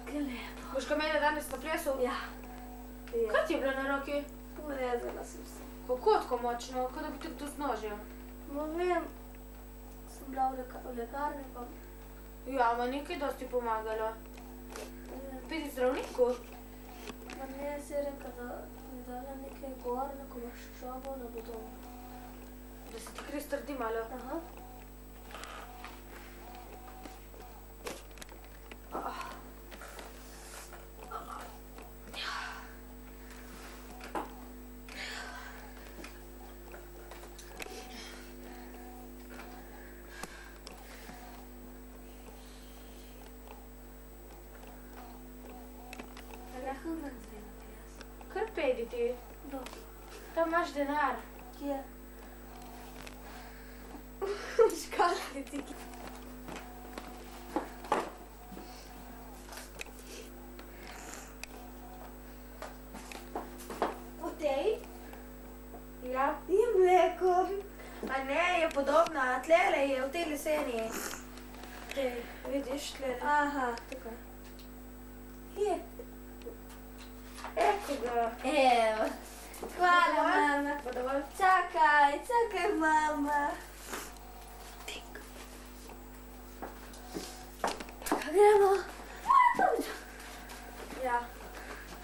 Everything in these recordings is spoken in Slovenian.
Kaj lepo. Boš ga imela danes na plesu? Ja. Kaj ti je bilo na roki? Urezala sem se. Kako tako močno? Kako da bi te to znožil? Ma vem, sem bila v lekarni pa... Ja, ma nekaj dosti pomagalo. Pidi zdravniku? Ma ne, si je rekel, da mi dala nekaj gor, neko maščobo, da bo doma. Da se ti kri strdi malo? Aha. Kar pedi ti. Dobro. Tam imaš denar. Kje? Škatli ti. V tej? Ja. Je mleko. A ne, je podobna. Tlele je v tej leseni. Tej, vidiš, tlele. Aha, tukaj. Je. Eko ga. Evo. Hvala, mama. Pa dovolj. Čakaj, mama. Gremo. Ja.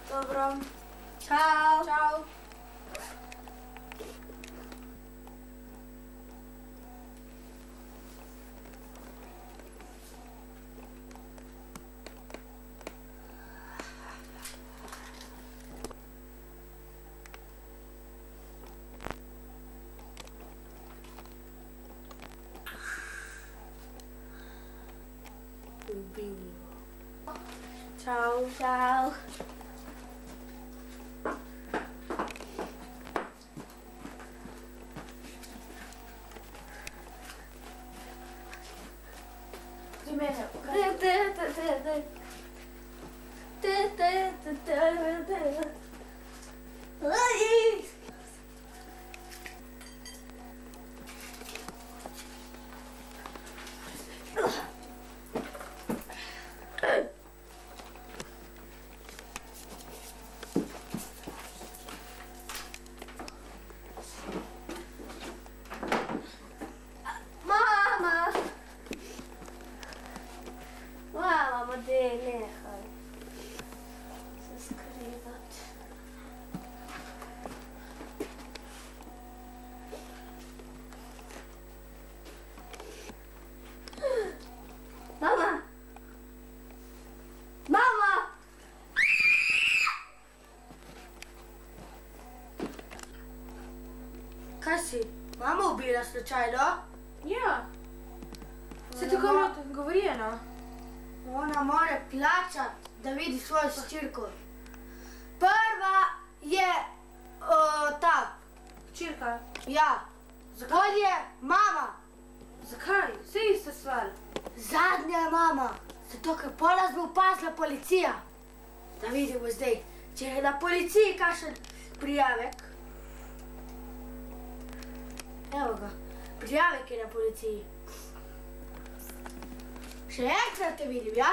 Dobro. Čau. Čau. Čau. Čau. Pri mene. Mama, dej, nehaj se skrivati. Mama! Mama! Kaj si? Mama ubila slučajno? Ja. Se tako malo govori, no? Ona mora plačati, da vidi svojo hčerko. Prva je ta. Hčerka. Ja. Zakaj je mama? Zakaj? Vse ista stvar. Zadnja je mama. Zato, ker pola bo opazila policija. Da vidimo zdaj, če je na policiji kakšen prijavek. Evo ga, prijavek je na policiji. Še enkrat te vidim, ja?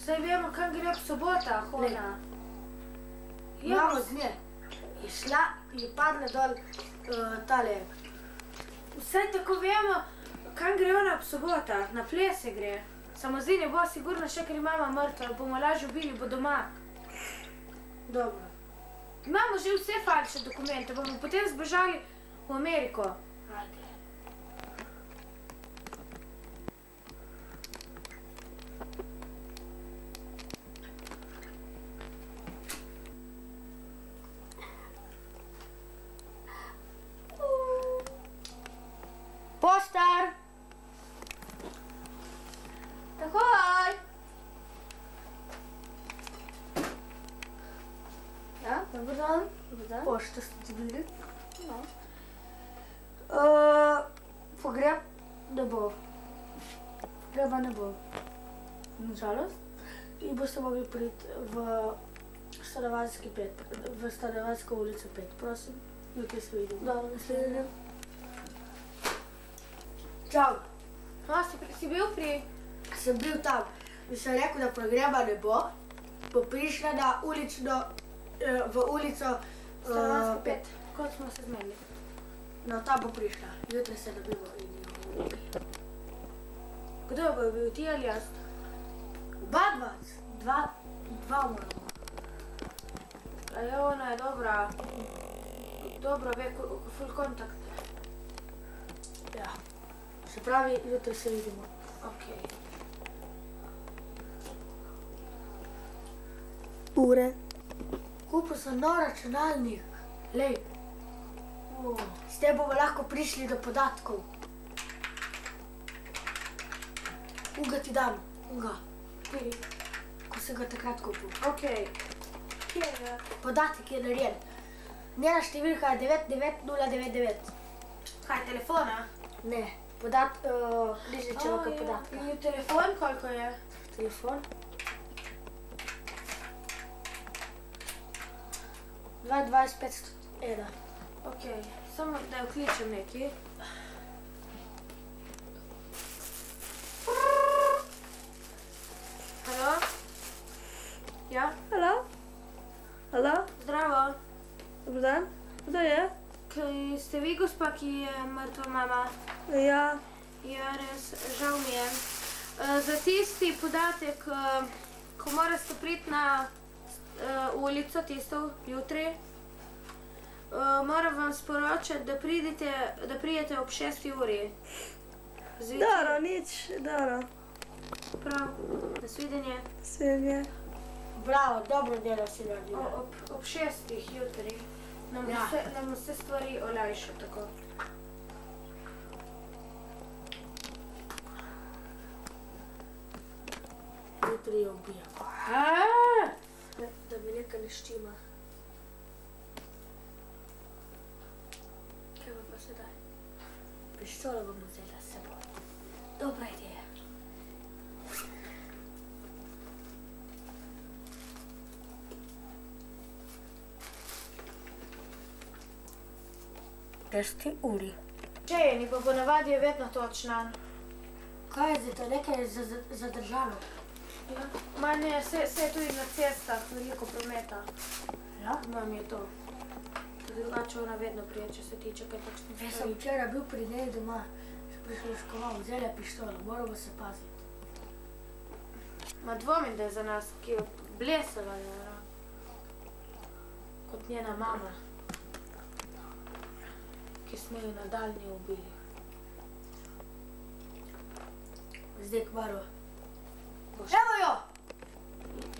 Saj vemo, kam gre ob sobotah, ona. Mamo z nje je šla in je padla dol tale. Vsaj tako vemo, kam gre ona ob sobotah, na plese gre. Samo zdaj ne bo sigurno še, ker je mama mrtva, bomo lažje ubili, bo doma. Dobro. Imamo že vse falšne dokumente, bomo potem zbežali v Ameriko. Ajde. Poštar! Takoj! Ja, dober dan. Dober dan. Pošta ste dobili? No. Pogreb ne bo. Pogreba ne bo. Nažalost. In boste mogli priti v Stanovanjsko ulico 5, prosim. Nekaj se vidim. Dobro, naslednji. Čau, Si bil pri... sem bil tam. Mi sem rekel, da programa ne bo, bo prišla na ulično, v ulico, Stanovanjsko 5. Kot smo se zmenili. no tam bo prišla. Jutri se dobimo in jo Kdo bo bil, ti ali jaz? Oba dva moramo. A je ona je dobra. Dobro ve, full kontakt. Ja. Se pravi, jutri se vidimo. Okej. Ure. Kupil sem nov računalnik. Lej, s tem bomo lahko prišli do podatkov. Unga ti dam, unga. Piri. Ko sem ga takrat kupil. Okej. Kje je? Podatek je narejen. Njena številka je 99099. Kaj, telefona? Ne, knjižničevega podatka. In telefon koliko je? Telefon. 22501. Okej. Samo da jo kličem neki. Halo? Ja? Halo? Halo? Zdravo. Dobar dan. Kdo je? Ste vi gospa, ki je mrtva mama? Ja. Ja, res, žal mi je. Za tisti podatek, ko morate priti na ulico, tisto jutri, moram vam sporočati, da pridete ob 6. uri. Zvečer. Dobro, nič, dobro. Prav, nasvidenje. Svidenje. Bravo, dobro delo si naredila. Ob 6. jutri nam vse stvari olajša tako. Jutri jo ubijamo. Da mi nekaj ne štima. Kaj bo pa sedaj? Pištolo bom vzela s seboj. Dobra ideja. Šesti uri. Čejeni pa po navadi je vedno točna. Kaj je zdaj to? Nekaj je zadržano. Ja. Ma ne, se je tudi na cestah veliko prometa. Ja? Mam je to. Drugače ona vedno prije, če se tiče kaj takšnih Jaz sem stvari. včeraj bil pri njej doma. Sem prisluškoval, vzela je pištolo. Moramo se paziti. Ma dvomim, da je za nas, ki je blesava je, ja. Kot njena mama, ki smo jo nadaljnje ubili. Zdaj kmalo. Evo jo!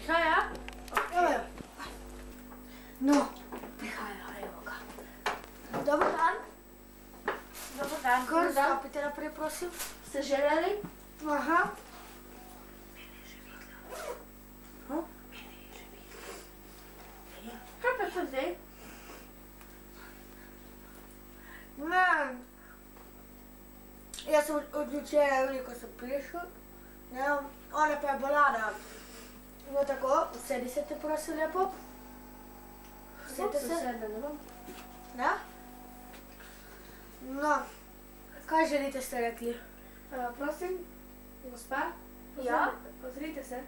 Kaj, ja? Evo jo! No, prihaja, evo ga. Dobar dan. Dobar dan. Kar stopite naprej, prosim. Ste želeli? Aha. Kaj pa to zdaj? Ne. Jaz sem od včeraj veliko sem prišel. Ne, ona pa je bolana. No tako, usedi se te prosim lepo. Usedi se. Ne? No, kaj želite ste rekli? Prosim, gospa? Ja? Pozrite se.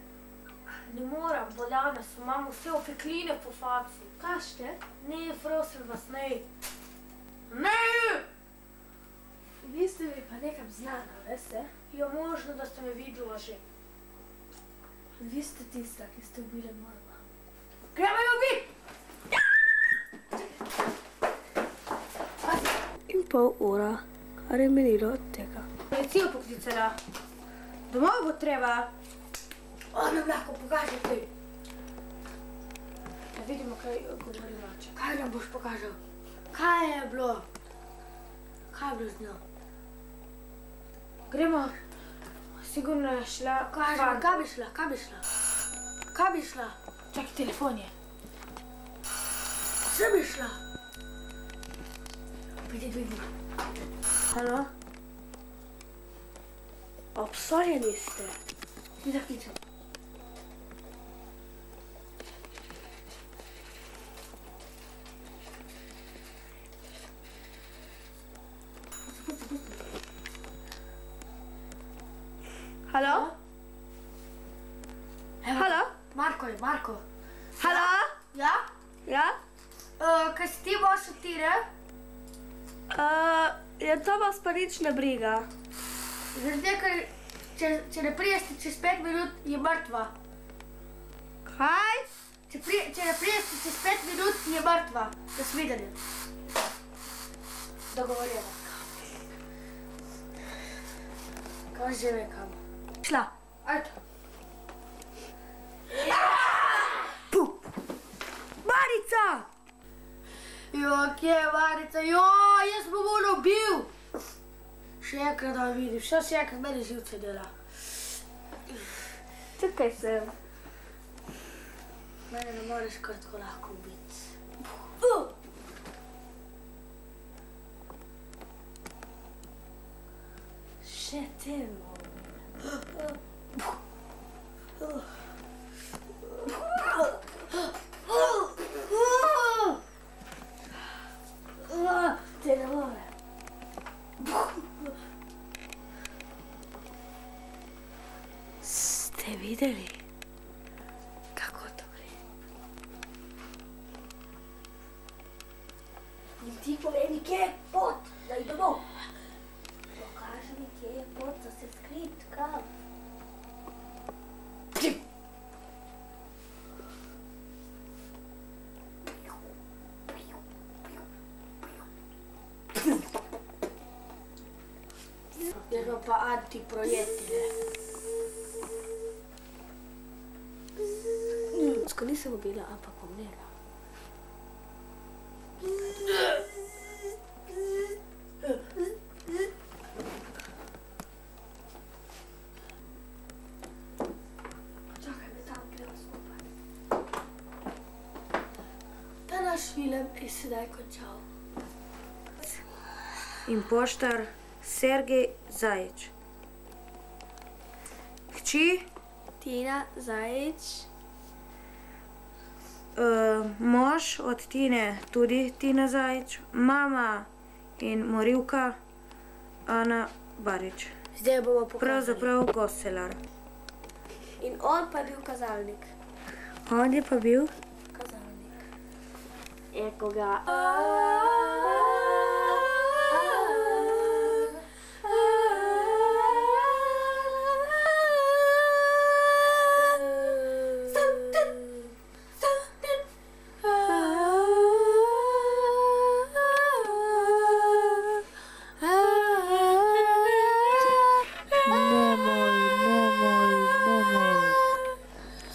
Ne moram, boljane so, imam vse opekline po faci. Kažete? Ne, prosim vas, ne. Ne! Vi ste mi pa nekam znana, veste? Je možno, da ste me videla že. Vi ste tista, ki ste ubili mojo mamo. Gremo jo ubiti! In pol ura, kar je minilo od tega. Policijo poklicala. Domov bo treba. On nam lahko pokaže kaj. Da vidimo, kaj govori mače. Kaj nam boš pokazal? Kaj je bilo? Kaj je bilo z njo? Gremo. Sigurno je šla. Kaj bi šla? Kaj bi šla? Kaj bi šla? Čakaj, telefon je. Vse bi šla. Pridi, dvigni. Halo? Obsojeni ste. Mi zakličem. Halo? Halo? Marko je, Marko. Halo? Ja? Ja? Kaj si ti boš otire? Ja, to vas pa nič ne briga. Zdaj, če ne priješ čez 5 minut, je mrtva. Kaj? Če ne priješ čez 5 minut, je mrtva. Do svidenja. Dogovorjeno. Kaj že rekam? Šla. Ajde. Marica! Kje je Marica? Jaz bom ono bil. Še enkrat da vidim, še enkrat meni živce dela. Tukaj sem. Mene ne moreš kar tako lahko ubiti. Še temo. Te ne more. Ste videli, kako to gre? In ti povej mi, kje je pot, da je domov. Pokaži mi, kje je pot, da se skrit, kam. Jaz imam pa antiprojektile. Sko nisem ubila, ampak umrela. Čakaj, me tam gremo skupaj. Ta naš film je sedaj končal. In poštar Sergej Zajić. Hči Tina Zajić. Mož od Tine, tudi Tina Zajić. Mama in morilka Ana Barič. Zdaj bomo pokazali. Pravzaprav Goselar. In on pa je bil kazalnik. On je pa bil Kazalnik. Eko ga.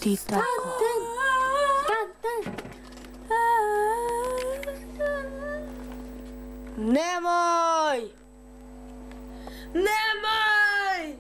ti tako. Nemoj! Nemoj!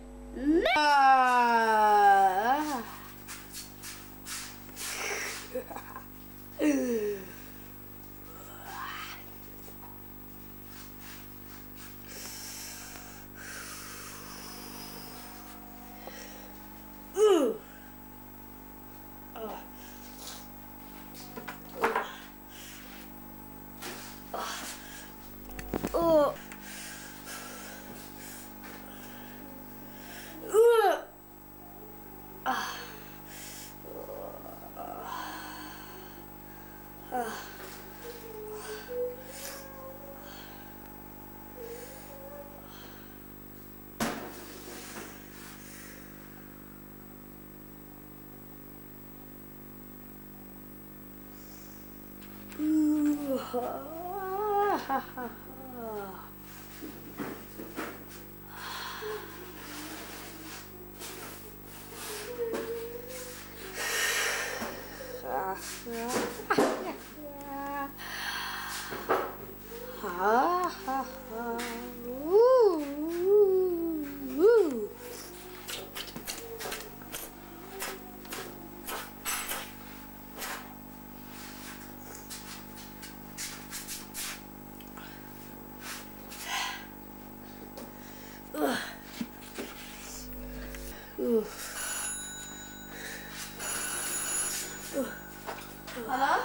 Halo?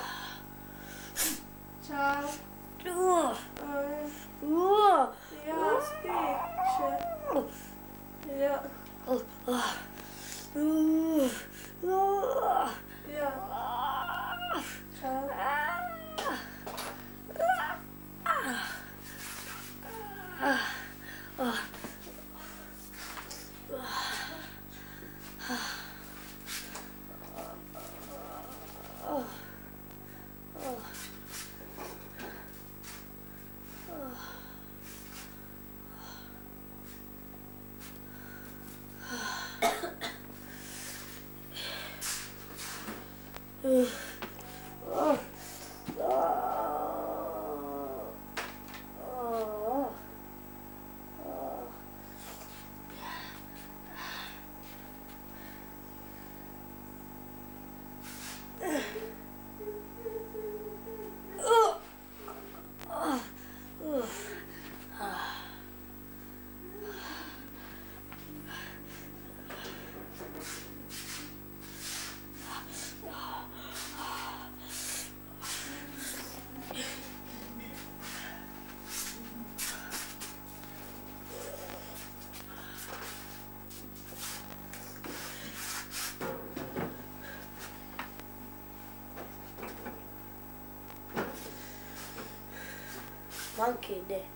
Čau. Ja. funky, ne.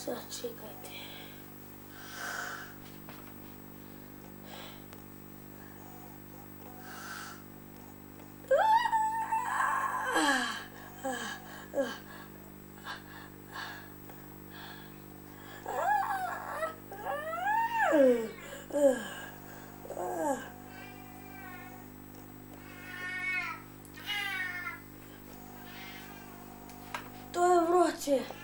Sačekajte. To je vroče.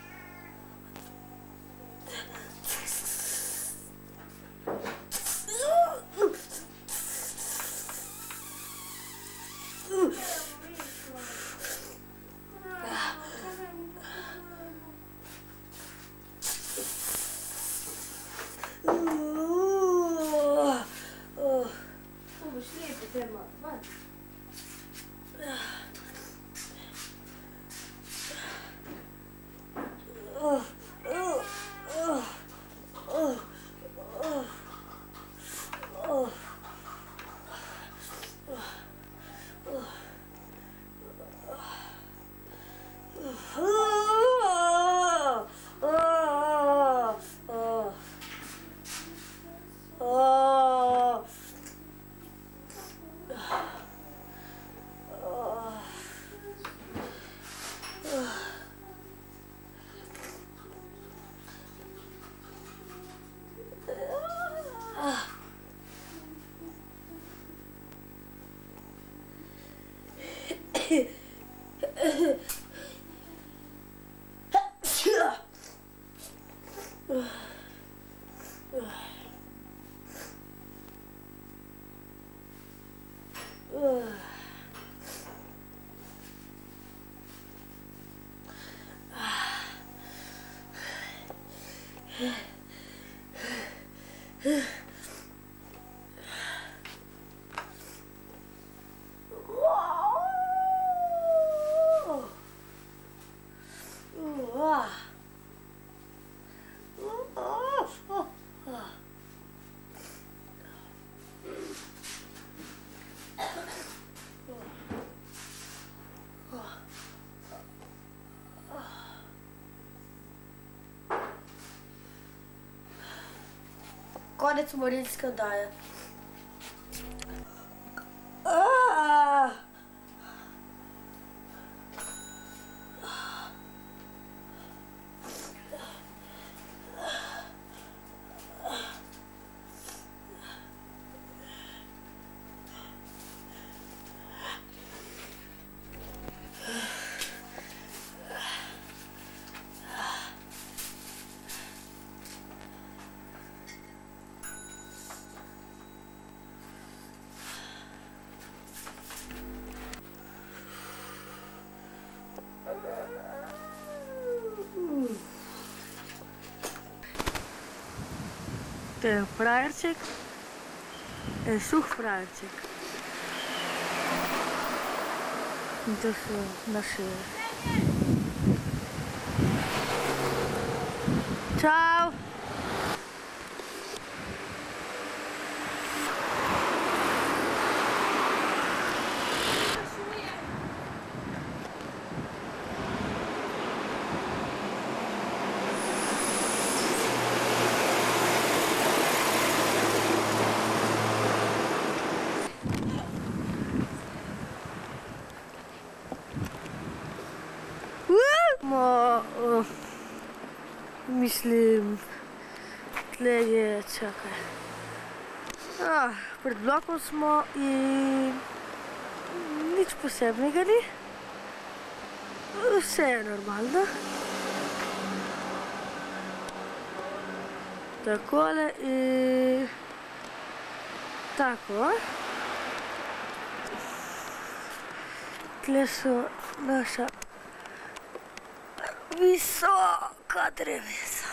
Konec morilske oddaje. To je frajerček, en suh frajerček. In to so naše... Čau! Mislim, tle je, čakaj. Pred blokom smo in nič posebnega ni. Vse je normalno. Takole in tako. Tle so naša visoka drevesa.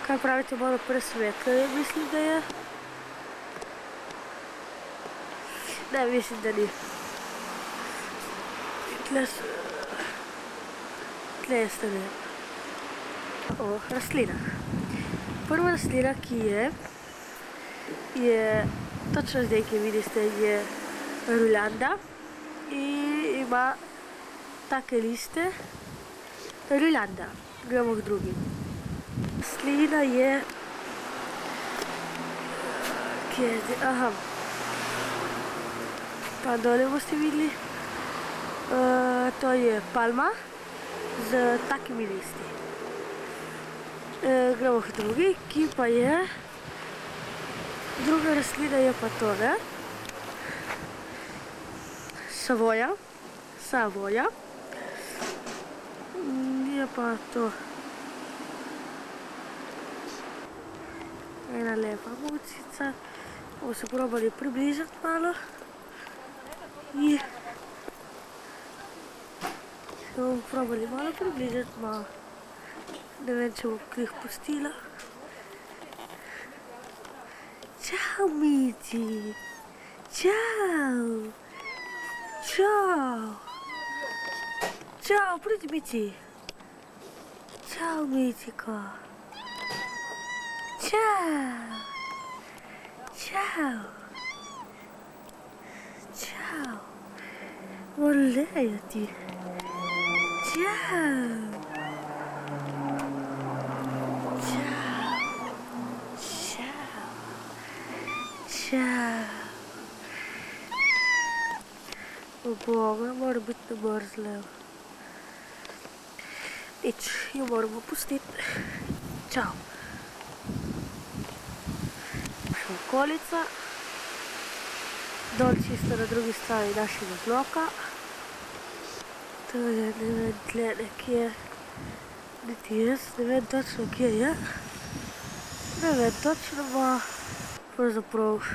Kaj pravite, malo presvetleje, mislim, da je? Ne, mislim, da ni. Tle je stane. O rastlinah. Prva rastlina, ki je točno zdaj, ki vidite, je rulanda in ima take liste. Rulanda. Gremo k drugim. Rastlina je... Kje je zdaj? Aha. Pa dole boste videli. To je palma z takimi listi. Gremo k drugi, ki pa je... Druga rastlina je pa to, ne? Savoja. Je pa to ena lepa mucica. Bomo se probali približati malo. In se bomo probali malo približati, malo. Ne vem, če bom klih pustila. Čau, Mici! Čau! Čau! Čau, pridi, Mici! Čau, Miciko! Čau! Čau! Čau! Volejo ti! Čau! Čau! O Boga, mora biti ne mrzlev. Nič, jo moramo pustiti. Čau! okolica. Dol čisto na drugi strani našega bloka. To je, ne vem, tle nekje, niti jaz ne vem točno, kje je. Ne vem točno, pa pravzaprav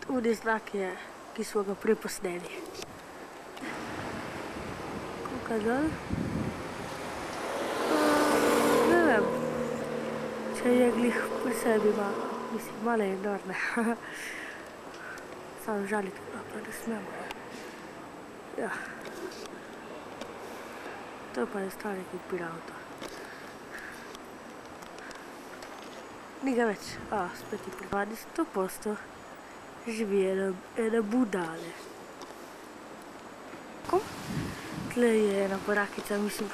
tudi znak je, ki smo ga prej posneli. Koliko dol? Ne vem, če je glih pri sebi malo, mislim, malo je enormne. Samo žaliti, pa ne smemo. Ja. To pa je stari, ki odpira avto. Ni ga več. Spet je privadni 100%. Živi ene budale. Tle je ena barakica, mislim.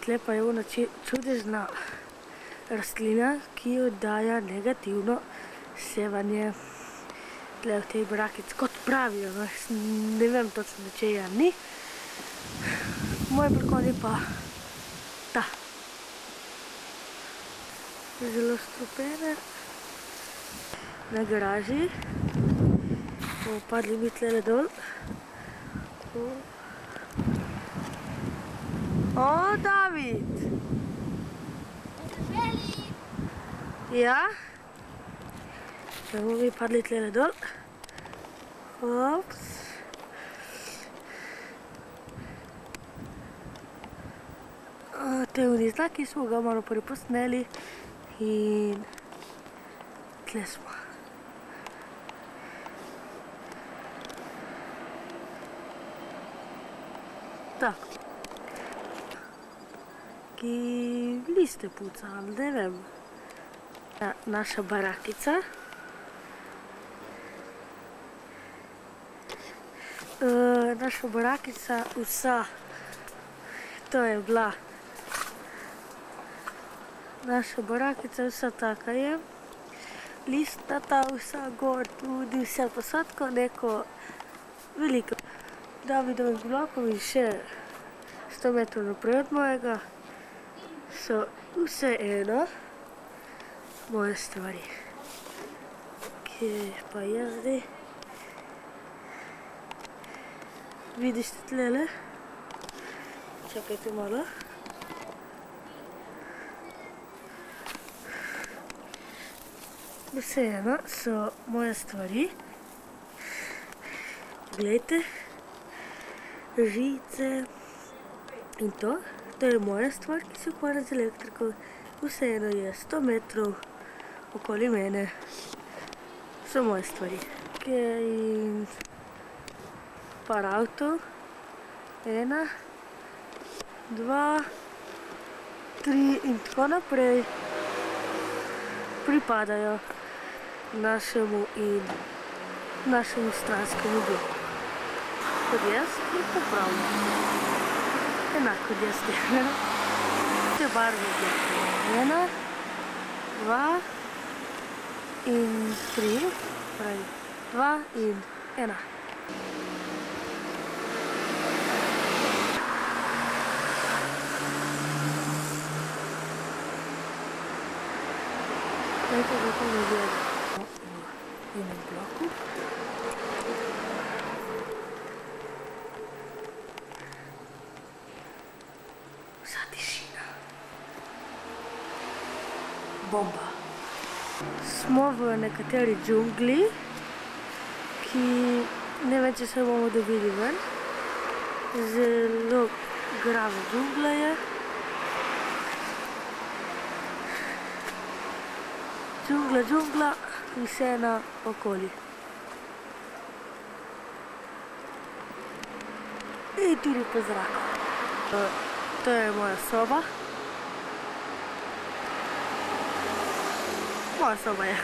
Tle pa je ona čudežna rastlina, ki oddaja negativno sevanje. Tle v tej barakici, kot pravijo, ne vem točno, če je ni. Moj balkon je pa ta. Zelo strupene. Na garaži. Bomo padli mi tlele dol. O, David! Ja? Bomo mi padli tlele dol. Ops. Te znaki smo ga malo preposneli in tle smo. Tako. Ki liste pucali, ne vem. Naša barakica. Naša barakica vsa, to je bila. Naša barakica vsa taka je. Listnata vsa gor, tudi vse posadko, neko veliko. Davidovih blokov in še 100 metrov naprej od mojega so vse eno moje stvari. Kje pa je zdaj? Vidiš tlele? Čakajte malo. Vseeno so moje stvari. Glejte, žice in to. To je moja stvar, ki se ukvarja z elektriko. Vseeno je 100 metrov okoli mene. So moje stvari. In par avtov. 1, 2, 3 in tako naprej pripadajo našemu stranskemu bloku. Kot jaz in popravljam. Enako kot jaz te. Te barve bloke. 1, 2 in 3. Pravi 2 in 1. Dajte, da to ne gleda. V enem bloku. Vsa tišina. Bomba. Smo v nekateri džungli, ki ne vem, če se bomo dobili ven. Zelo grava džungla je. Džungla in vse na okoli. In tudi po zraku. To je moja soba. Moja soba je.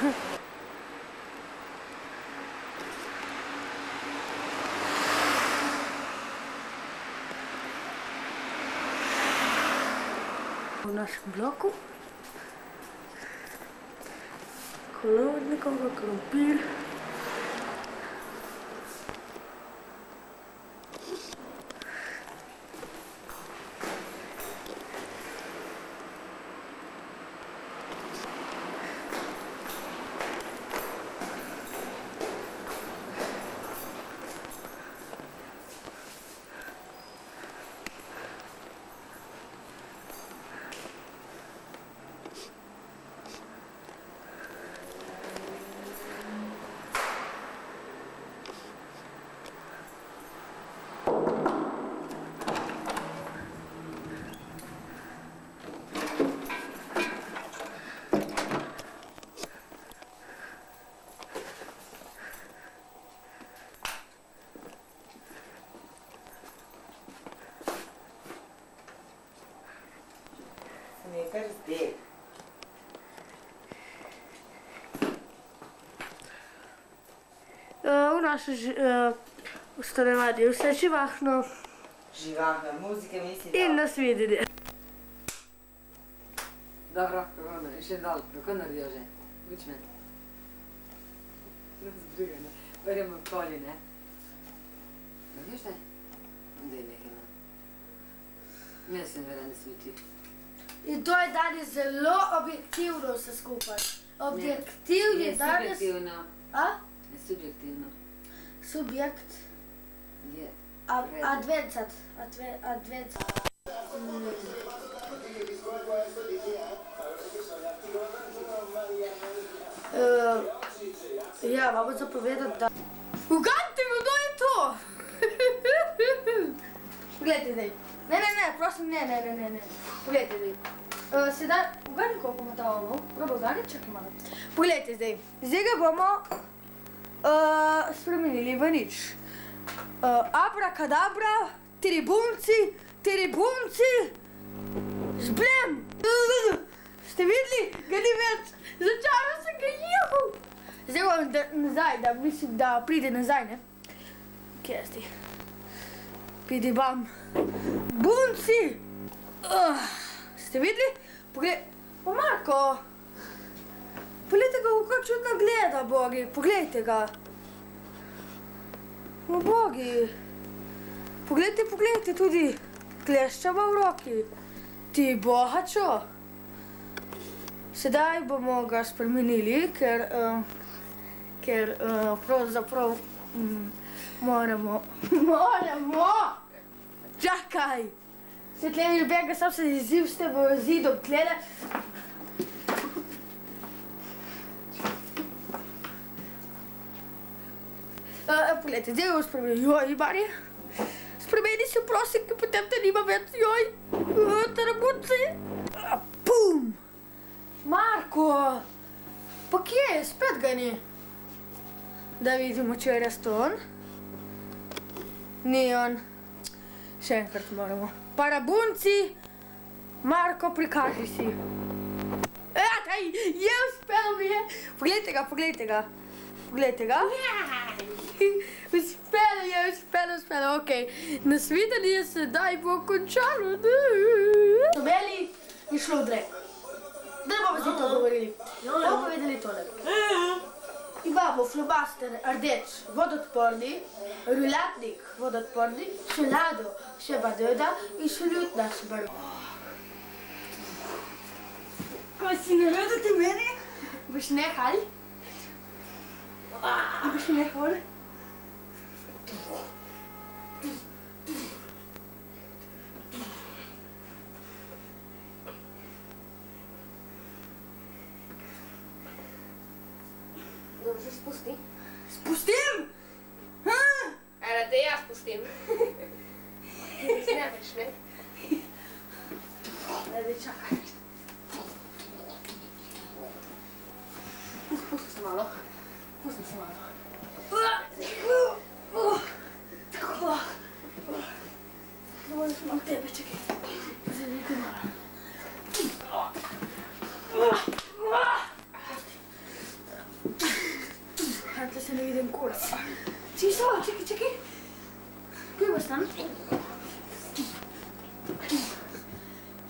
V našem bloku. Kolodnikov, krompir. zdaj? V naše stanovanje je vse živahno Živahna muzika, misli, in nas videnje. Dobro, kako ne, še dol, kako naredijo že? Uči me. Razbriga, ne? Verjamo okoli, ne? Narediš te? Dej nekaj, ne? Meni se ne vera ne sveti. In to je danes zelo objektivno vse skupaj. Objektiv je danes... Subjektivno. A? Je subjektivno. Subjekt. Je. Advencat. Advencat. Ja, vam bom povedati, da... Uganite mi, kdo je to? Poglejte zdaj. Ne, prosim, ne. Poglejte zdaj. Sedaj, uganite, koliko ima ta ono. Proba uganite, čakaj malo. Poglejte zdaj. Zdaj ga bomo spremenili v nič. Abrakadabra, teribumci, žblem. Ste videli? Ga ni več. Začaral sem ga, juhu. Zdaj bom nazaj, da mislim, da pride nazaj, ne? Kje je ti? Pidi bam. Bunci. Ste videli? Poglej, pa Marko. Poglejte ga, kako čudno gleda, bogi. Poglejte ga. No, bogi. Poglejte tudi kleščava v roki. Ti bohačo. Sedaj bomo ga spremenili, ker pravzaprav moramo. Čakaj. Se tle mi bega, sam se izziv ste v zidu tlele. Poglejte, zdaj bomo spremenili. Joj, Mari. Spremeni se, prosim, ker potem te nima več. Joj. Tarabuci. Pum. Marko. Pa kje je? Spet ga ni. Da vidimo, če je res to on. Ni on. Še enkrat moramo. Parabunci. Marko, prikaži si. Je uspelo mi je. Poglejte ga. Uspelo, okej. Nasvidenje sedaj bo končalo. Dobeli je šlo v drek. Da bomo zdaj to govorili. Bomo povedali tole. Imamo flomaster rdeč, vodoodporni, rulatnik vodoodporni, šelado, še badeda in šeljutna šbarva. Ko si naredite meni, boš nehal? Boš nehal? Dobro, se spusti. Spustim? Ena, te jaz spustim. Ti ne smeš, ne? Ajde, čakaj. Spusti se malo. Tako. Dovolj smo od tebe, čakaj. Zavijte malo. Tle se ne vidim kurac. Čekaj. Kaj boš tam?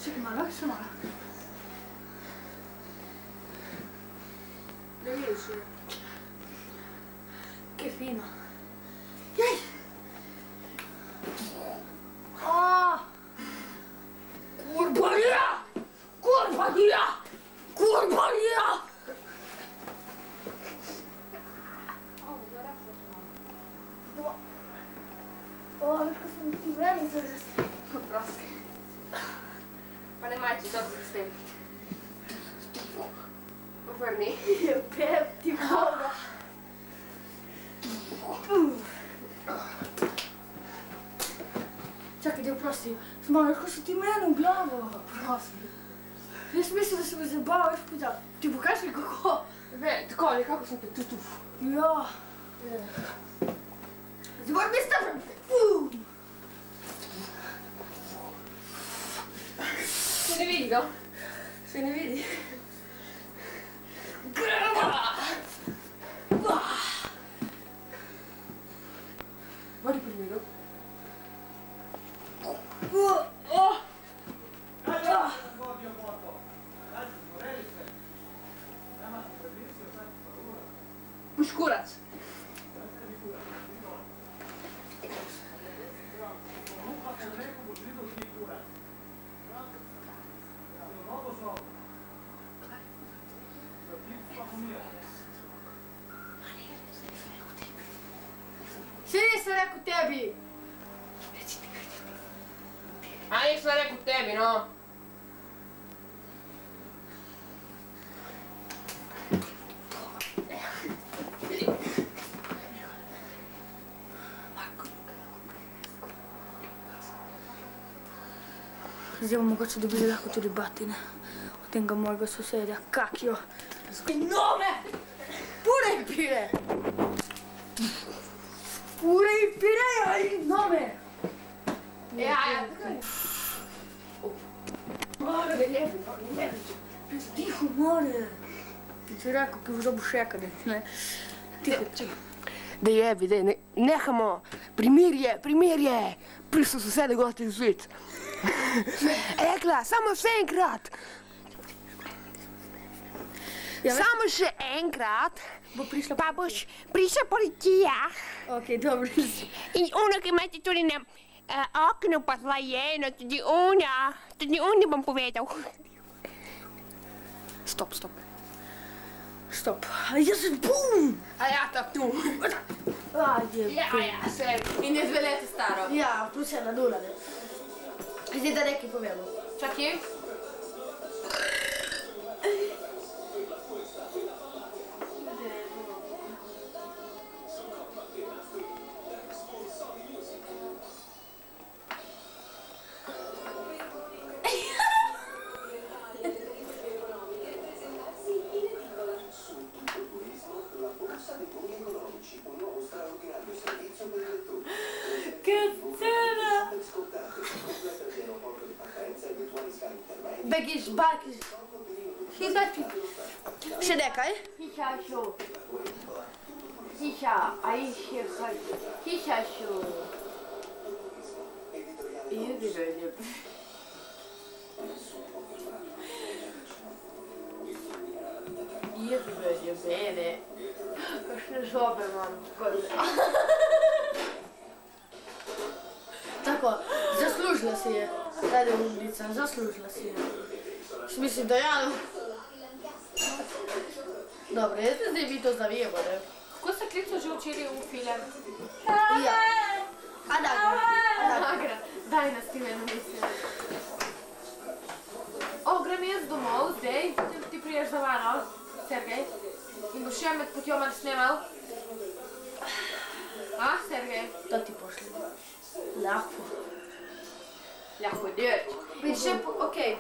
Čekaj malo, še malo. Ne vidiš, ne? Che fino. Curbaria! Veš, ko sem ti vreli za zastem. Prosti. Pa ne majči, dobro s tem. Obrni. Pep ti voda. Čakaj, da prosti. Smaš, ko si ti meni v glavo. Prosti. Jaz mislim, da se me zabava, veš povedal. Ti pokaži mi kako? Ne, tako, nekako sem te tutu. Ja. Zdaj moram biti stavljam. Se ne vidi ga? Se ne vidi. Vodi pri miru. Puškurac. Še nisem rekel tebi. A nisem rekel tebi, no. Zdaj bomo mogoče dobili lahko tudi batine od tega mojega sosedja, Kakijo. Nome! Pure in pire! Pure in pire, aj nome! Ja, takaj. More, ne lepi. Tiho, more. Ti si rekel, ki bo šekane, ne? Tiho, tiho. Da jebi, da nehamo. Primirje. Prišel sosede gosti v svet. Rekla, samo še enkrat. Samo še enkrat. Pa boš prišla policija. Ok, dobro. In ono, ki imate tudi na oknu pa zlajeno, tudi ono bom povedal. Stop. Stop. Jaz sem bum! A ja, tak tu. Ja, se. In je 2 leta staro. Ja, plus 1 nula, ne. Zdaj da nekaj povemo. Čakaj. Begiš, bakiš. Še nekaj? Bene. Kakšne žobe imam. Tako, zaslužila si je. Ajde, umnica, zaslužila si je. Mislim, da ja. Dobro, jaz zdaj mi to zavijemo, ne? Kako se klico že učili v film? Ja. Anagra. Daj nas ti meni mislim. Grem jaz domov zdaj, ti priješ za mano, Sergej. In boš še med potjo manj snemal. A, Sergej? To ti pošli. Lahko. Lahko dirč. In še, okej.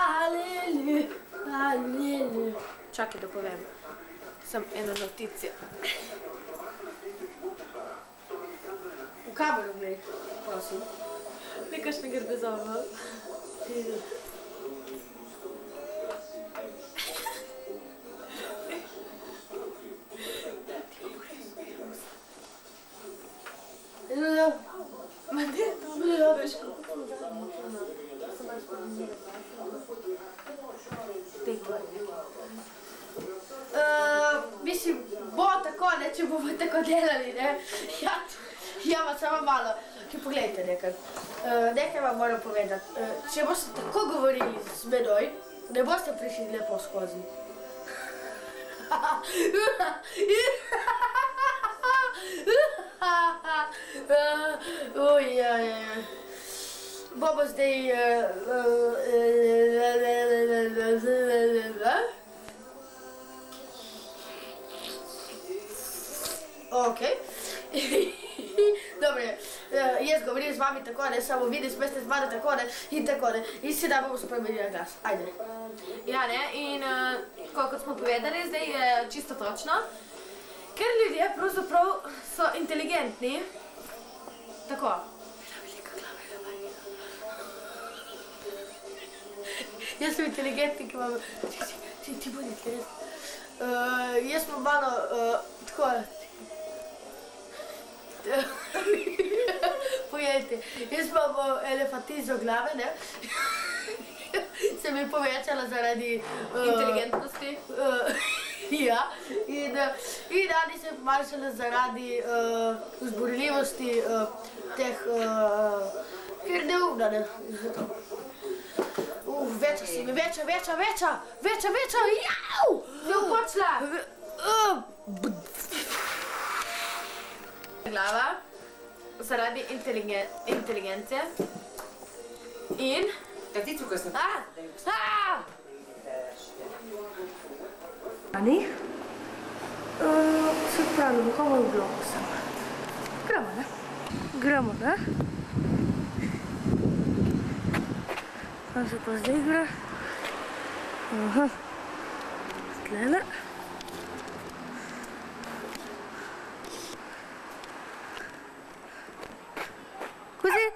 Alelu. Čakaj, da povem. Sem eno noticijo. V kameru glej, prosim. Nekaj grdezova. Mislim, bo tako, ne, če bomo tako delali, ne. Ja, pa samo malo. Poglejte nekaj. Nekaj vam moram povedati. Če boste tako govorili z menoj, ne boste prišli lepo skozi. Bomo zdaj... Okej. Dobre, jaz govorim z vami tako, ne, samo vi ne smete z mano tako, ne, in tako, ne. In sedaj bomo spremenili glas. Ajde. Ja, ne, in kot smo povedali, zdaj je čisto točno, ker ljudje pravzaprav so inteligentni. Tako. Jaz sem inteligentni, ki imam... Ti bodi inteligentni. Jaz imam malo, tako... Pojejte, jaz imam elefantizo glave, ne? Se mi je povečala zaradi... Inteligentnosti. Ja, in Ani se je pomanjšala zaradi vzburljivosti teh, ker neumna, ne? Veča si mi, veča, jau! Ne upočla! Glava zaradi inteligence in... Kaj ti tukaj sem? Ani? Se odpravljamo, komu v bloku sem. Gremo, ne? Tam se pa zdaj igra. Aha. Tlele. Kuzi?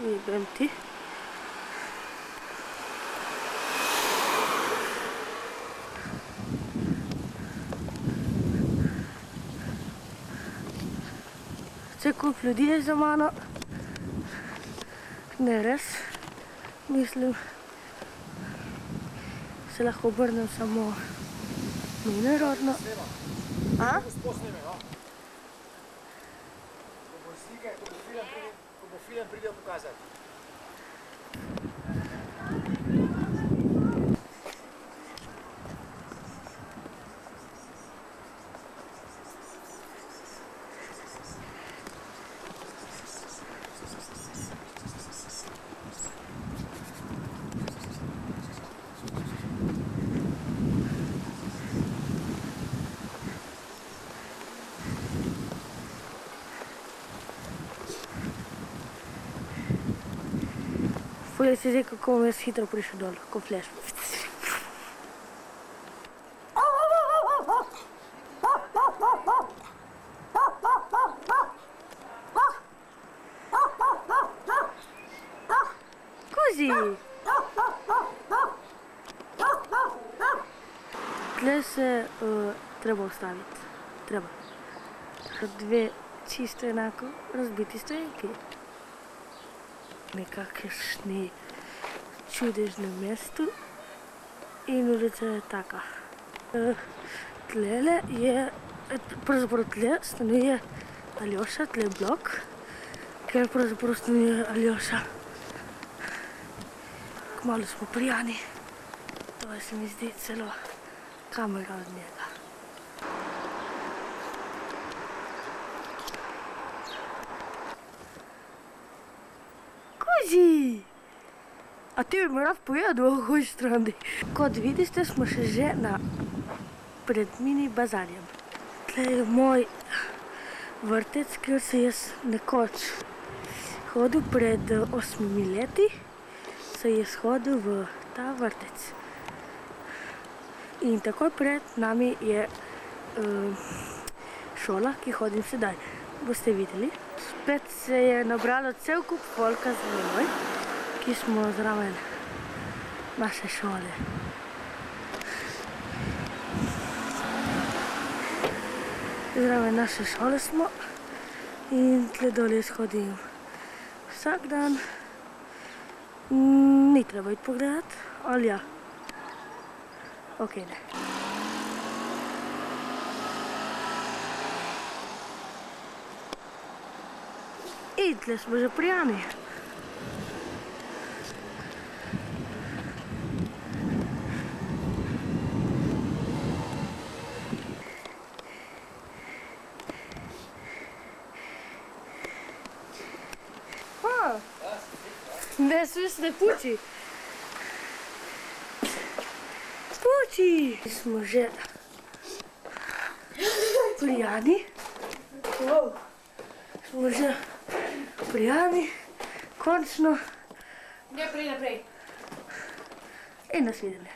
Jebem ti. Vse kup ljudi je za mano. Ne res, mislim, se lahko obrnem samo mene rodno. A? Ko bo film pridel pokazati. Fulej si zdaj, kako bom jaz hitro prišel dol, ko flash. Kuzi! Tle se treba ustaviti. Treba. Dve čisto enako razbiti stojenki. Nekakšni čudežnem mestu in ulica je taka. Tlele je, pravzaprav tle stanuje Aljoša, tle je blok, ker pravzaprav stanuje Aljoša. Kmalu smo pri Ani, to se mi zdi celo kamera od njega. Kuzi! A ti bi mi rad povedal o hoj strani. Kot vidite, smo že pred mini bazarjem. Tle je moj vrtec, kjer se jaz nekoč hodil pred 8 leti, se je hodil v ta vrtec. In takoj pred nami je šola, ki hodim sedaj. Boste videli. Spet se je nabralo cel kup folka z menoj, ki smo zraven naše šole. Zraven naše šole smo in tle dol jaz hodim vsak dan. Ni treba iti pogledati, ali ja? Okej, ne. In tle smo že pri Ani. Ne, svis ne puči. Puči! Smo že pri Ani. Wow. Smo že pri Ani, končno. Naprej. In nasvidenje.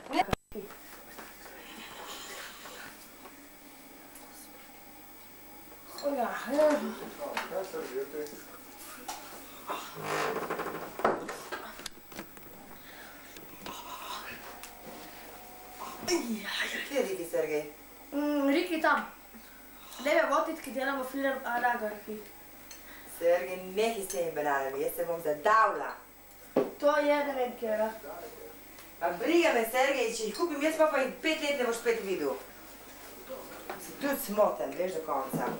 Kje je Riki, Sergej? Riki tam. Deve votit, ki delamo film Anagrahija. Sergej, nehaj s temi bananami, jaz se bom zadavila. To je, ne vem, kjera. Pa briga me, Sergej, če jih kupim jaz, pa jih 5 let ne boš spet videl. Si tudi smoten, veš, do konca.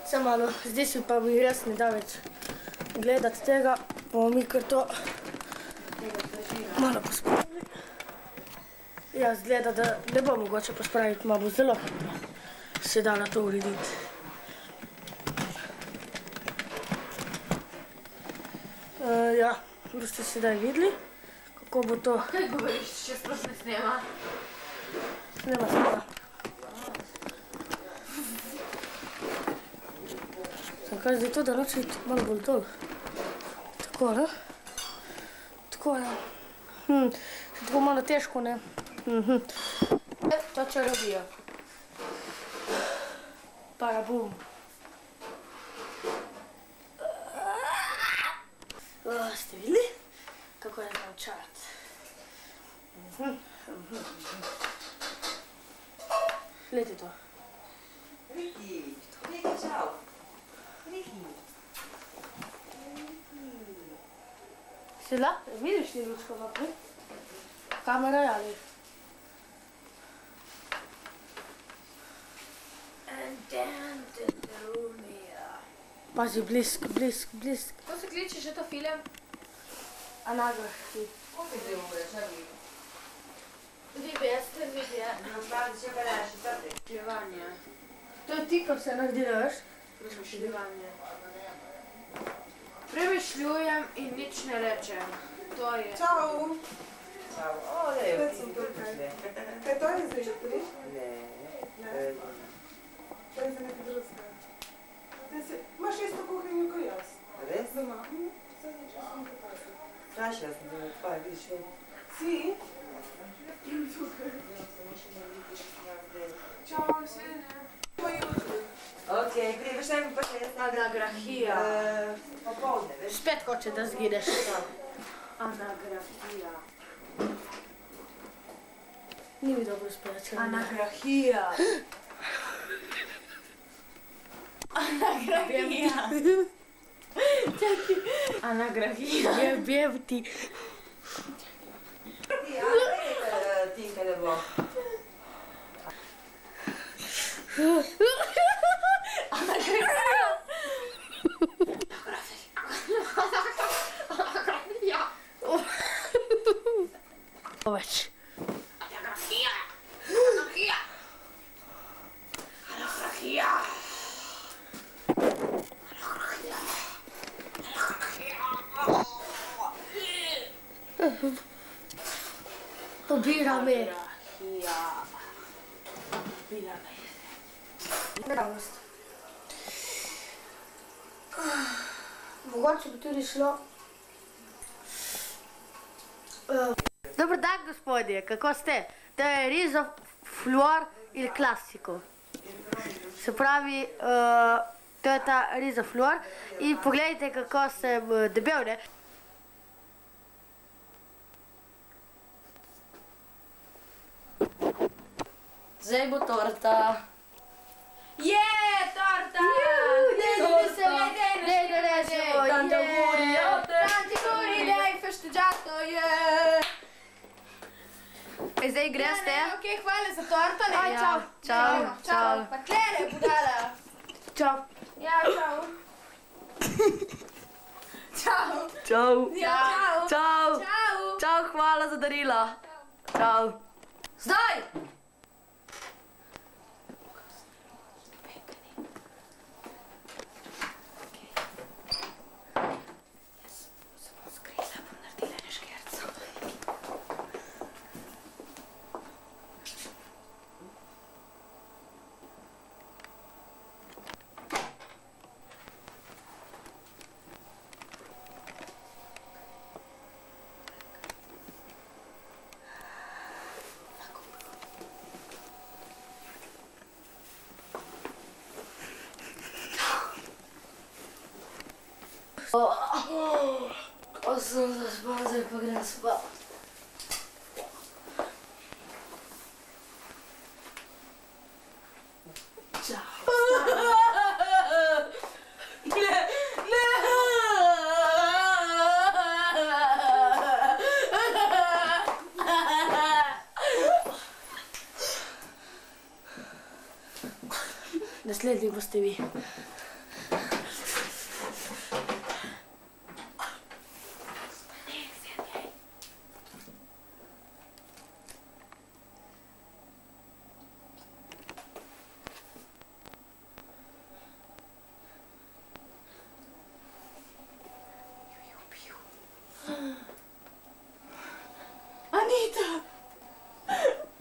Samo malo, zdaj si pa mi res ne da več gledati tega, bomo mi kar to malo pospravili. Ja, zgleda, da ne bo mogoče pospraviti, ma bo zelo se dala to urediti. Ja, boste sedaj videli, kako bo to. Kaj govoriš, če sploh ne snema? Snema. Sem kaj zdaj to, da noče iti malo bolj dol. Tako, ne? Tako, ja. Še tako malo težko, ne? To če robijo. Parabum. Ste videli, kako je znal čarati? Glejte to. Riki, Riki, čau. Riki. Sedla? Vidiš ti lučko naprej? Kamera je ali? Pazi, blisk. Kako se kliče še to film? Anagrahija. Koliko je ure, čakaj? Vi veste, Še pa ne, še prvi. Šljevanje. To je ti, ko se naredila, veš? Premišljevanje. Premišljujem in nič ne rečem. To je. Čau! Čau, o, ne, Spet ti sem si tukaj. tukaj. Kaj to je zdaj že tri? Ne. To je za nekaj drugega. Imaš isto kuhinjo kot jaz. Res? Doma. Zadnji čas sem pokazala. Strašila sem te, tvoje, vidiš, vem. Si? Tukaj. Čau, svidenje. Moji jutri. Okej, prije, veš naj mi pa še jaz Anagrahija. popoldne, veš? Spet hoče, da zgineš. Anagrahija. Ni mi dobro speč. Anagrahija. Anagrahija. Anagrahija. Jebem ti. Ja, Tinka ne bo. Anagrahija. Več. Anagrahija. Anagrahija. Anagrahija. Pobira me. Anagrahija. Pobira me. Naravnost. Mogoče bi tudi šlo. Dobar dan, gospodje, kako ste? To je rizo fluor il classico. Se pravi, to je ta rizo fluor in pogledajte, kako sem debel, ne? Zdaj bo torta. Je, torta! Tanta Gurija, Tanti guri, daj, festegiato, je! Zdaj greste? Ok, hvala za torto, ne? Aj, čau. Čau, čau. Pa tlele, budala. Čau. Ja, čau. Čau. Čau. Ja, čau. Čau. Čau. Čau, hvala za darila. Čau. Zdaj! Ko sem zaspal, zdaj pa grem spat. Naslednji boste vi. Anita!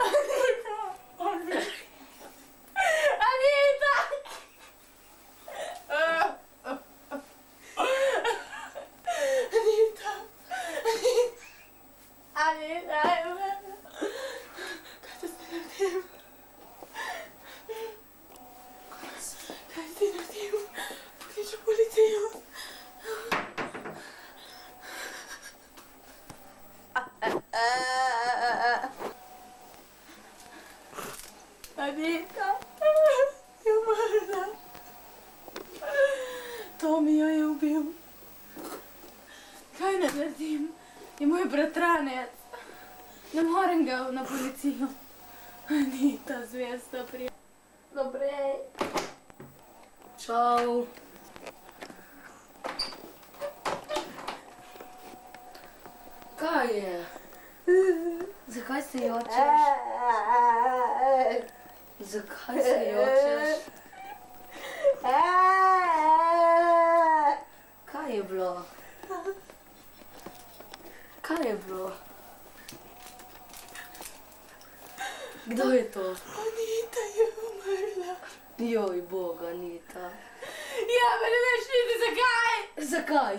Anita! Anita! Anita! Anita! Kaj se naredim? Kaj se naredim? Pokliču policijo. Anita je umrla. Tomi jo je ubil. Kaj ne naredim? Je moj bratranec. Ne morem ga na policijo. Anita, zvesta prijatelj. Dobre. Čau. Kaj je? Zakaj se jočeš? Zakaj se jočeš? Kaj je bilo? Kaj je bilo? Kdo je to? Anita je umrla. Joj, Bog, Anita. Ja, pa ne veš niti zakaj. Zakaj?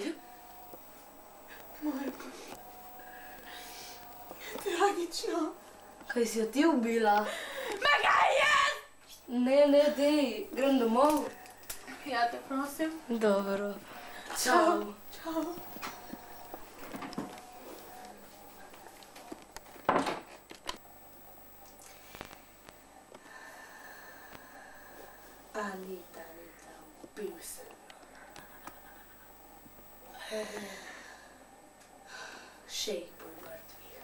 Moj Bog. Tragično. Kaj si jo ti ubila? Ma kaj je? Ne, dej, grem domov. Ja, te prosim. Dobro. Čau. Čau. Anita, ubil sem. Še jih bo mrtvih.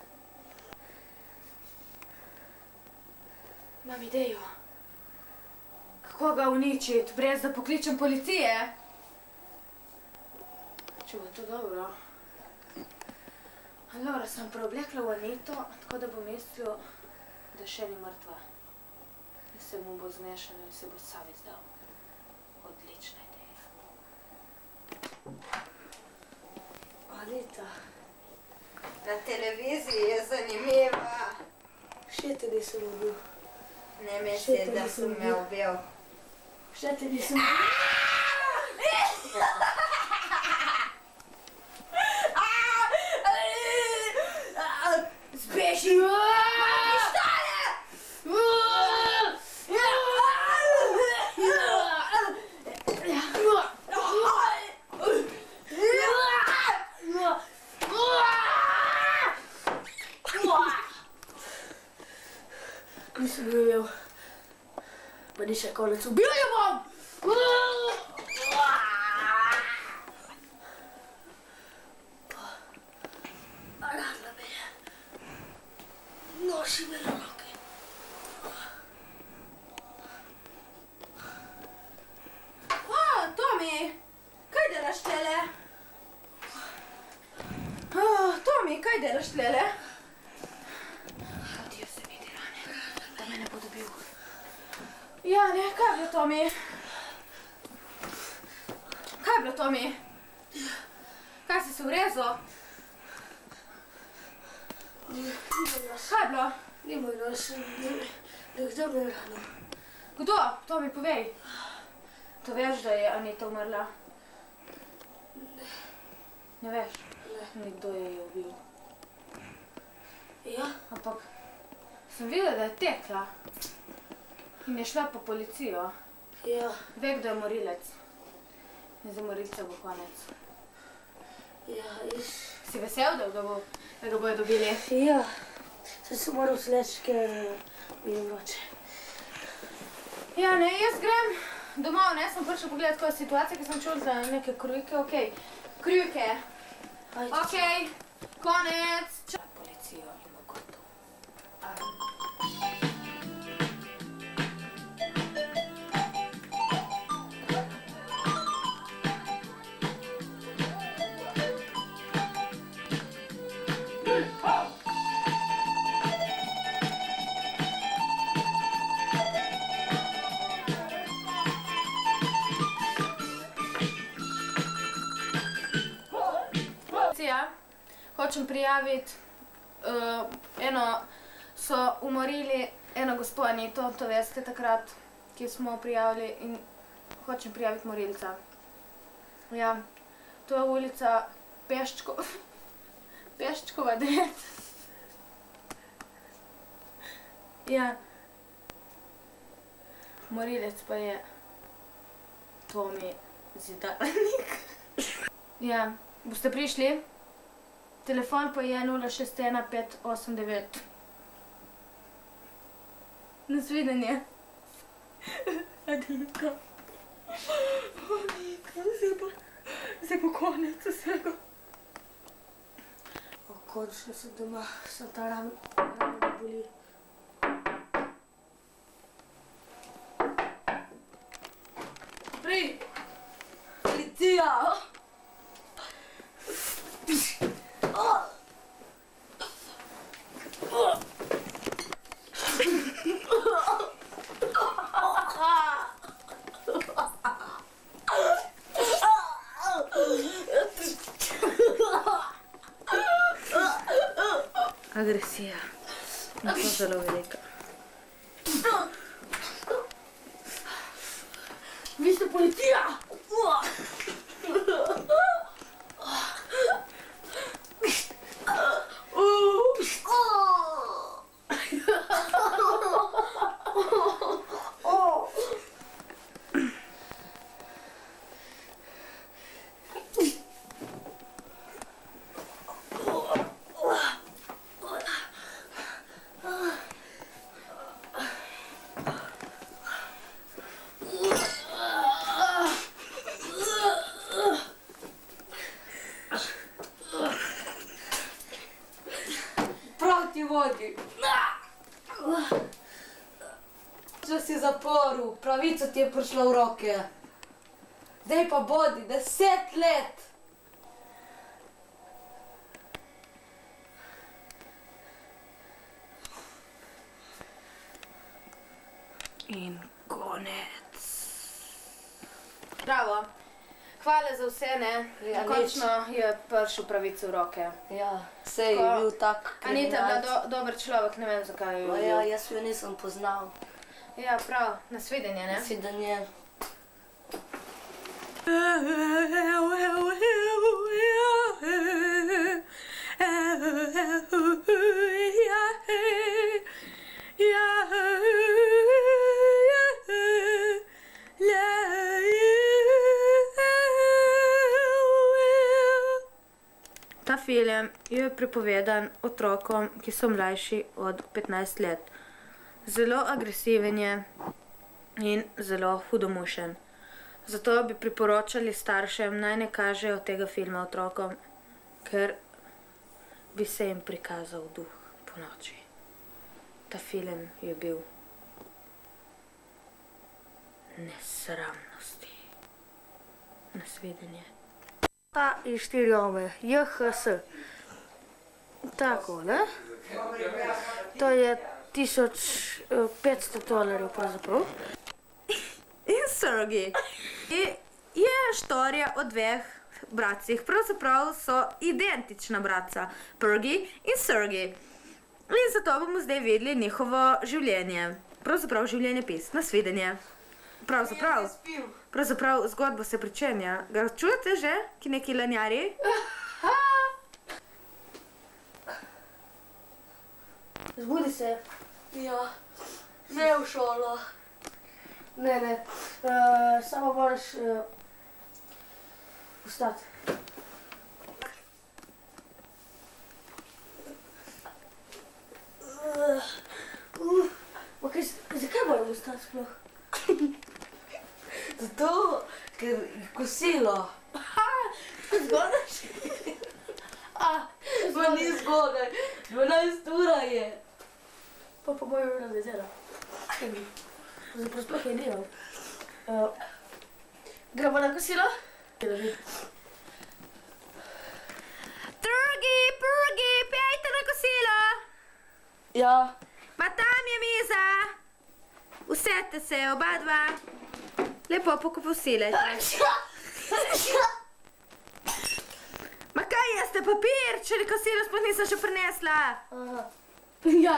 Imam idejo. Kako ga uničiti, brez da pokličem policije? Če bo to dobro. Laura, sem preoblekla v Anito, tako da bo mislil, da še ni mrtva. In se mu bo zmešalo in se bo sam izdal. Odlična ideja. Anita. Na televiziji je zanimiva. Še te nisem ubil. Ne misli, da sem me ubil. Še te nisem ubil. Zbeži! Nisem bil imel. Pa ni še konec, ubil jo bom! Radla me je. Noši me na roke. Tomi, kaj delaš tlele? Tomi, kaj delaš tlele? Dio se vidi rane, da me ne bo dobil. Jane, kaj je bilo, Tomi? Kaj je bilo, Tomi? Kaj si se urezal? Kaj je bilo? Ni moj nos, nekdo me je ranil. Kdo? Tomi, povej. To veš, da je Anita umrla? Ne. Ne veš? Ne. Nekdo je jo ubil. Ja? Ampak sem videla, da je tekla in je šla po policijo. Ja. Ve, kdo je morilec. In za morilca bo konec. Ja, Si vesel, da ga bojo dobili? Ja. Se moral sleči, ker mi je vroče. Ja, ne, jaz grem domov, ne, sem prišla pogledat, koja je situacija, ker sem čula za neke krujke, okej. Krujke. Okej, konec. Policijo in bo gotov. Hočem prijaviti, so umorili eno gospo Anito, to veste takrat, ki smo prijavili in hočem prijaviti morilca. Ja, to je ulica Peščkova 9. Ja, morilec pa je Tomi Zidarnik. Ja, boste prišli? Telefon pa je 061 589. Nasvidenje. Adinka. Adinka, zdaj bo konec vsega. Končno sem doma, sem ta rana me boli. Policija! Agresija. In to zelo velika. Vi ste policija! Vodi. Če si v zaporu, pravica ti je prišla v roke. Zdaj pa bodi, 10 let. In konec. Bravo. Hvala za vse, ne? Končno je prišel pravico v roke. Ja, sej je bil tak kriminalc. Anita je bila dober človek, ne vem zakaj je bil. Ja, jaz jo nisem poznal. Ja, prav, nasvidenje, ne? Nasvidenje. Ta film je pripovedan otrokom, ki so mlajši od 15 let. Zelo agresiven je in zelo hudomušen. Zato bi priporočali staršem, naj ne kažejo tega filma otrokom, ker bi se jim prikazal duh po noči. Ta film je bil nesramnosti. Nasvidenje. Ta in 4 ome, JHS. Tako, ne? To je $1500 pravzaprav. In Sergej je štorija o dveh bratcih. Pravzaprav so identična bratca, Fergie in Sergej. In zato bomo zdaj videli njihovo življenje. Pravzaprav življenjepis, nasvidenje. Pravzaprav zgodba se pričenja. Ga čujete že, ki neki lanjari? Zbudi se. Ja, ne v šolo. Ne. Samo moraš vstati. Zakaj moram vstati sploh? Zato, ker je kosilo. Zgodaj? Ma ni zgodaj, 12 ura je. Pa moja ura vezela. Zapravo sploh je delal. Gremo na kosilo? Fergie, pejte na kosilo! Ja. Pa tam je miza! Usedite se, oba dva. Lepo pokosilite. Ma kaj jeste, papir, če li kosilo sploh nisem še prinesla? Ja.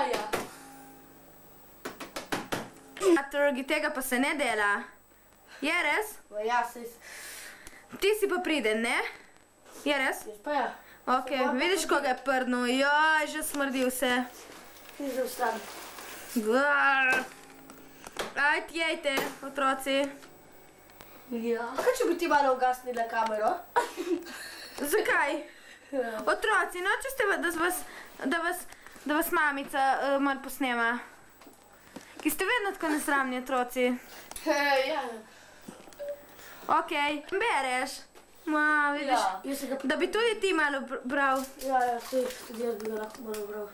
Fergie, tega pa se ne dela. Je res? Ja, sej. Ti si pa priden, ne? Je res? Jaz pa ja. Ok, vidiš, koga je prdnil? Joj, že smrdi vse. Ti že vstani. Ajde, jejte, otroci. Ja. Kaj če bi ti malo ugasnila kamero? Zakaj? Otroci, nočete, da vas mamica malo posnema? Ki ste vedno tako nesramni, otroci. Ja. Ok, bereš? Ma, vidiš, da bi tudi ti malo bral. Ja, sej, tudi jaz bi ga lahko malo bral.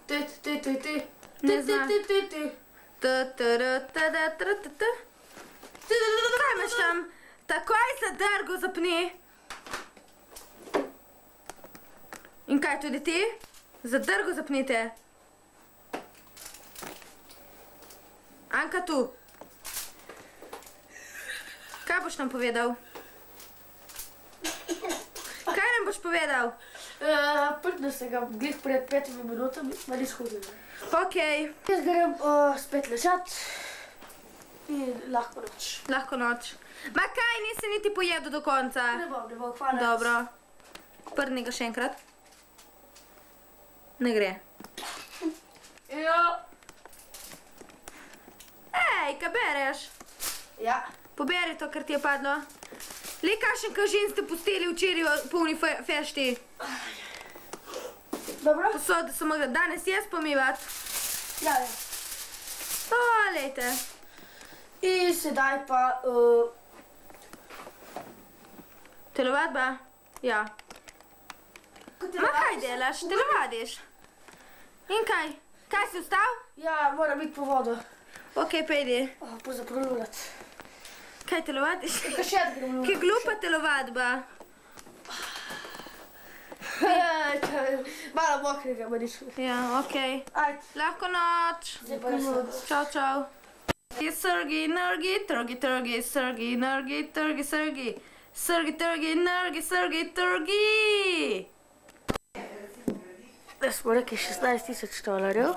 Ti. Ne znam. Kaj imaš tam? Takoj zadrgo zapni. In kaj, tudi ti? Zadrgo zapnite. Anka, tu. Kaj boš nam povedal? Kaj nam boš povedal? Prdno se ga glih pred 5 minutami, mali shodil. Ok. Jaz grem spet ležat in lahko noč. Lahko noč. Ma kaj, nisi niti pojedel do konca? Ne bom, hvala. Dobro. Prdni ga še enkrat. Ne gre. Ja. Ej, kaj bereš? Ja. Poberi to, kar ti je padlo. Le kakšen kažin ste pustili včeraj po uni fešti? Dobro. Posodo sem mogla danes jaz pomivat. Ja. O, lejte. In sedaj pa... Telovadba? Ja. Ma kaj delaš? Telovadiš? In kaj? Kaj si vstal? Ja, moram iti po vodo. Ok, pejdi. Pozapravljati. Kaj telovadiš? Kašet grem lulat. Kaj glupa telovadba. Malo mokrega maniš. Ja, ok. Ajde. Lahko noč. Zdaj pa noč. Čau, čau. Sergej, Nergij, Trgi, Sergej, Nergij, Trgi, Sergej. Sergej, Trgi, Nergij, Sergej, Trgi. Da smo rekli $16,000.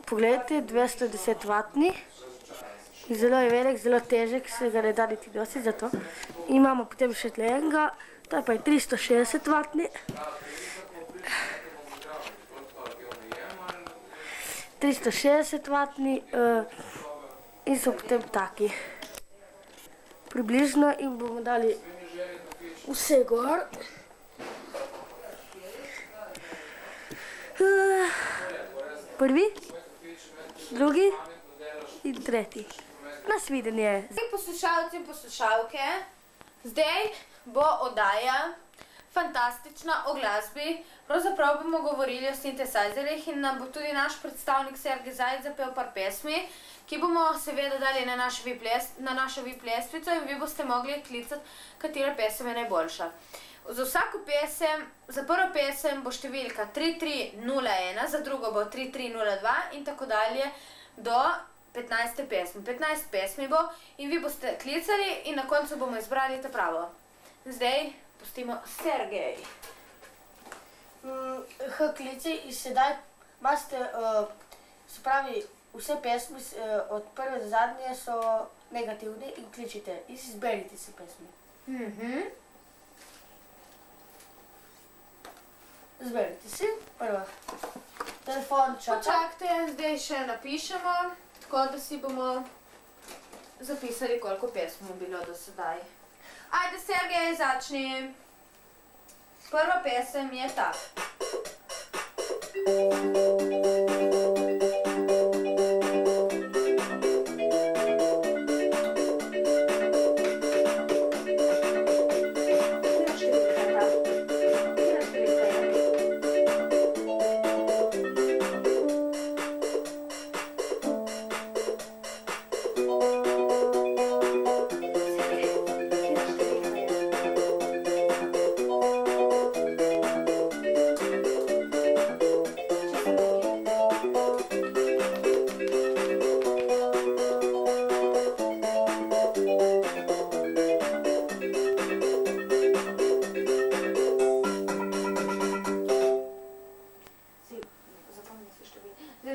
Poglejte, 210 vatni. Zelo je velik, zelo težek, se ga ne da niti nositi, zato. Imamo potem še tle enega, ta pa je 360 vatni. 360 vatni in so potem taki. Približno in bomo dali vse gor. Prvi, drugi. tretji. Nasvidenje. Poslušalci in poslušalke, zdaj bo oddaja fantastična o glasbi. Pravzaprav bomo govorili o sintesajzerjih in nam bo tudi naš predstavnik Sergej Zajc zapel par pesmi, ki bomo seveda dali na našo VIP lestvico in vi boste mogli klicati, katera pesem je najboljša. Za vsako pesem, za prvo pesem bo številka 3301, za drugo bo 3302 in tako dalje do 15. pesmi. 15 pesmi bo in vi boste klicali in na koncu bomo izbrali ta pravo. Zdaj pustimo Sergej. Klici in sedaj imate, se pravi, vse pesmi od prve do zadnje so negativne in kličite in izberite si pesmi. Izberite si, prva. Telefon čaka. Počakajte, zdaj še napišemo, tako da si bomo zapisali, koliko pesmi je bilo do sedaj. Ajde, Sergej, začni. Prva pesem je ta.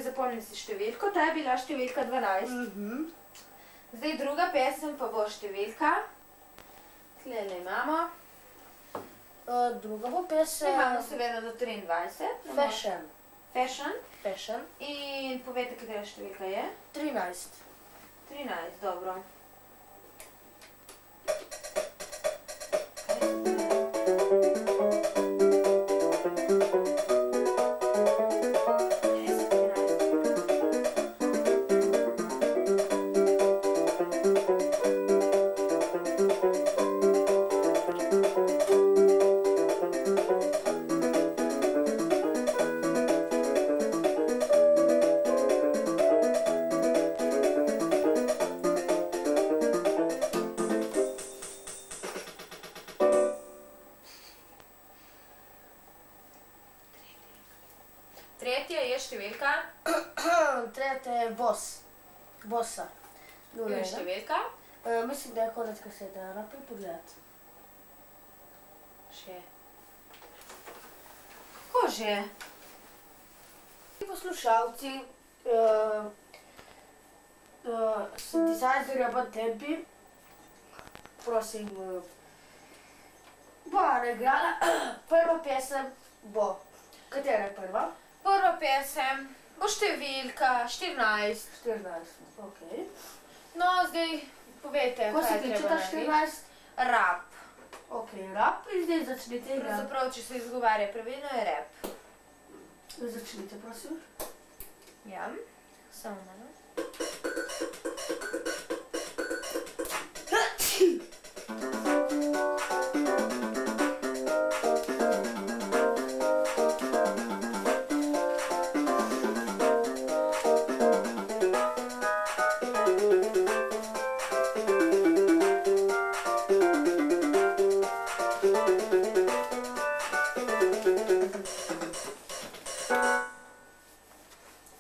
Zapomni si številko, ta je bila številka 12. Zdaj druga pesem pa bo številka. Tlele imamo. Druga bo pesem. Imamo seveda do 23. Fashion. Fashion. Fashion. In povejte, katera številka je? 13. 13, dobro. Tretja je številka. Tretja je boss. Bossa. Je številka. Mislim, da je konec kasete. Naprej pogled. Še. Kako že? Poslušalci, sintesajzerja bo tempi. Prosim, bo igrala. Prva pesem bo. Katera je prva? Prva pesem bo številka 14. 14, okej. No, zdaj povejte, Ko se kaj je kliče treba ta narediti. 14? Rap. Okej, rap in zdaj začnite igrati. Pravzaprav, če se izgovarja pravilno, je rap. Začnite, prosim. Ja, samo malo.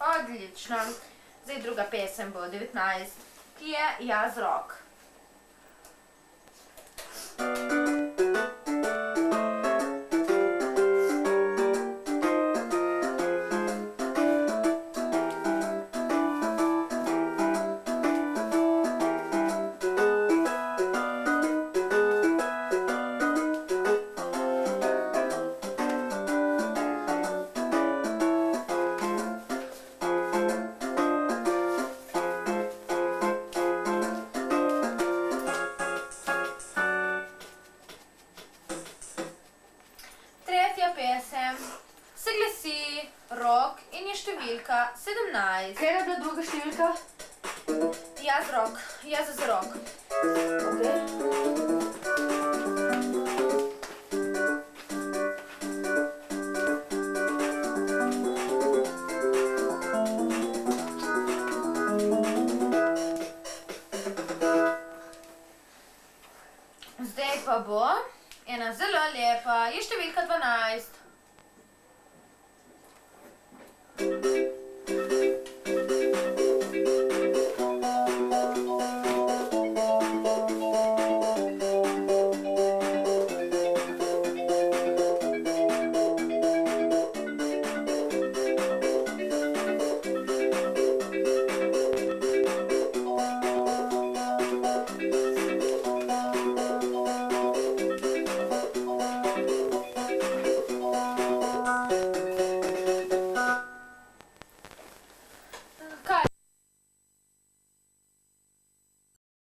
Odlično. Zdaj druga pesem bo 19, ki je Jaz rock. Pesem se glasi rock in je številka 17. Kaj je bila druga številka? Jaz rok. Jaz za rok. Zdaj pa bo ena zelo lepa, je številka 12.